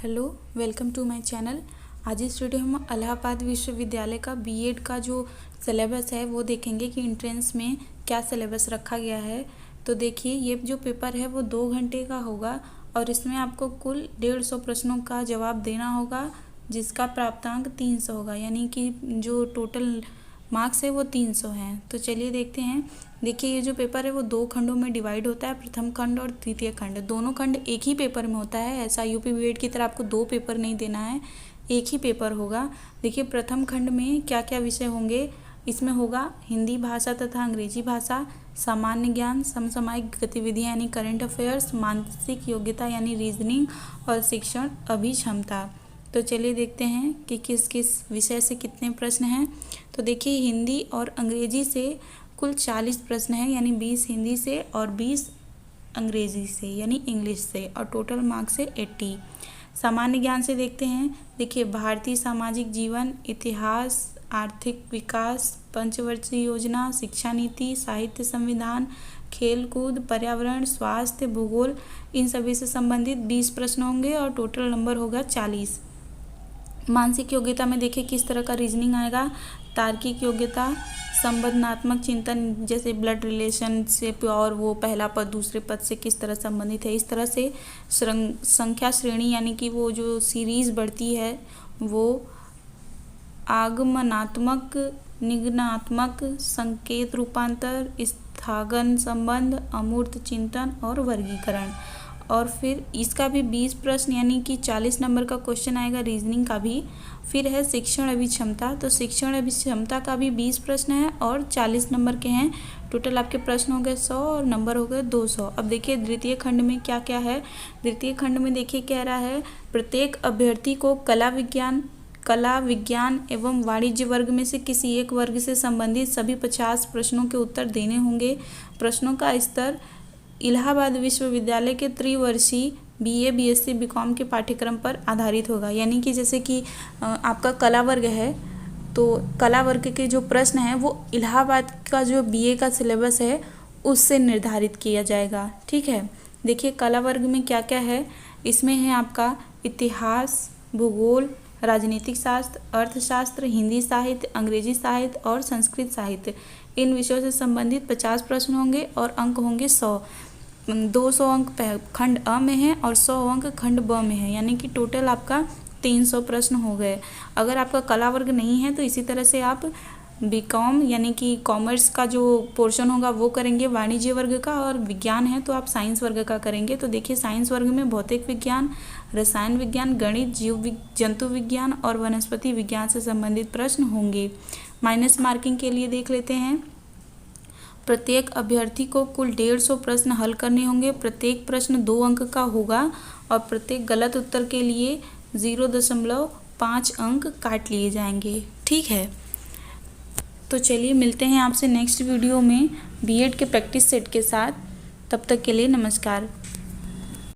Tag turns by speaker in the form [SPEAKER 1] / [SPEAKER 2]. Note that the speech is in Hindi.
[SPEAKER 1] Hello, welcome to my channel. आज इस वीडियो में हम इलाहाबाद विश्वविद्यालय का बीएड का जो सिलेबस है वो देखेंगे कि एंट्रेंस में क्या सिलेबस रखा गया है। तो देखिए, ये जो पेपर है वो 2 घंटे का होगा और इसमें आपको कुल 150 प्रश्नों का जवाब देना होगा, जिसका प्राप्तांक 300 होगा, यानी कि जो टोटल मार्क्स है वो 300 हैं। तो चलिए देखते हैं। देखिए, ये जो पेपर है वो 2 खंडों में डिवाइड होता है, प्रथम खंड और द्वितीय खंड। दोनों खंड एक ही पेपर में होता है, ऐसा यूपी बीएड की तरह आपको 2 पेपर नहीं देना है, एक ही पेपर होगा। देखिए, प्रथम खंड में क्या क्या विषय होंगे। इसमें होगा हिंदी भाषा तथा अंग्रेजी भाषा, सामान्य ज्ञान, समसामयिक गतिविधियाँ यानी करंट अफेयर्स, मानसिक योग्यता यानी रीजनिंग और शिक्षण अभिक्षमता। तो चलिए देखते हैं कि किस किस विषय से कितने प्रश्न हैं। तो देखिए, हिंदी और अंग्रेजी से कुल 40 प्रश्न हैं, यानी 20 हिंदी से और 20 अंग्रेजी से यानी इंग्लिश से, और टोटल मार्क्स है 80। सामान्य ज्ञान से देखते हैं। देखिए, भारतीय सामाजिक जीवन, इतिहास, आर्थिक विकास, पंचवर्षीय योजना, शिक्षा नीति, साहित्य, संविधान, खेल कूद, पर्यावरण, स्वास्थ्य, भूगोल, इन सभी से संबंधित 20 प्रश्न होंगे और टोटल नंबर होगा 40। मानसिक योग्यता में देखिए किस तरह का रीजनिंग आएगा। तार्किक योग्यता, संबंधात्मक चिंतन, जैसे ब्लड रिलेशनशिप और वो पहला पद दूसरे पद से किस तरह संबंधित है, इस तरह से संख्या श्रेणी यानी कि वो जो सीरीज बढ़ती है वो आगमनात्मक, निगमनात्मक, संकेत रूपांतर, स्थागन संबंध, अमूर्त चिंतन और वर्गीकरण। और फिर इसका भी 20 प्रश्न यानी कि 40 नंबर का क्वेश्चन आएगा रीजनिंग का भी। फिर है शिक्षण अभिक्षमता, तो शिक्षण अभिक्षमता का भी 20 प्रश्न है और 40 नंबर के हैं। टोटल आपके प्रश्न हो गए 100 और नंबर हो गए 200। अब देखिए द्वितीय खंड में क्या क्या है। द्वितीय खंड में देखिए कह रहा है प्रत्येक अभ्यर्थी को कला विज्ञान एवं वाणिज्य वर्ग में से किसी एक वर्ग से संबंधित सभी 50 प्रश्नों के उत्तर देने होंगे। प्रश्नों का स्तर इलाहाबाद विश्वविद्यालय के त्रिवर्षीय बीए, बीएससी, बीकॉम के पाठ्यक्रम पर आधारित होगा। यानी कि जैसे कि आपका कला वर्ग है तो कला वर्ग के जो प्रश्न हैं वो इलाहाबाद का जो बीए का सिलेबस है उससे निर्धारित किया जाएगा। ठीक है। देखिए, कला वर्ग में क्या क्या है। इसमें है आपका इतिहास, भूगोल, राजनीतिक शास्त्र, अर्थशास्त्र, हिंदी साहित्य, अंग्रेजी साहित्य और संस्कृत साहित्य। इन विषयों से संबंधित 50 प्रश्न होंगे और अंक होंगे 100। 200 अंक खंड अ में है और 100 अंक खंड ब में है, यानी कि टोटल आपका 300 प्रश्न हो गए। अगर आपका कला वर्ग नहीं है तो इसी तरह से आप बीकॉम यानी कि कॉमर्स का जो पोर्शन होगा वो करेंगे वाणिज्य वर्ग का, और विज्ञान है तो आप साइंस वर्ग का करेंगे। तो देखिए, साइंस वर्ग में भौतिक विज्ञान, रसायन विज्ञान, गणित, जंतु विज्ञान और वनस्पति विज्ञान से संबंधित प्रश्न होंगे। माइनस मार्किंग के लिए देख लेते हैं। प्रत्येक अभ्यर्थी को कुल 150 प्रश्न हल करने होंगे। प्रत्येक प्रश्न 2 अंक का होगा और प्रत्येक गलत उत्तर के लिए 0.5 अंक काट लिए जाएंगे। ठीक है। तो चलिए मिलते हैं आपसे नेक्स्ट वीडियो में बीएड के प्रैक्टिस सेट के साथ। तब तक के लिए नमस्कार।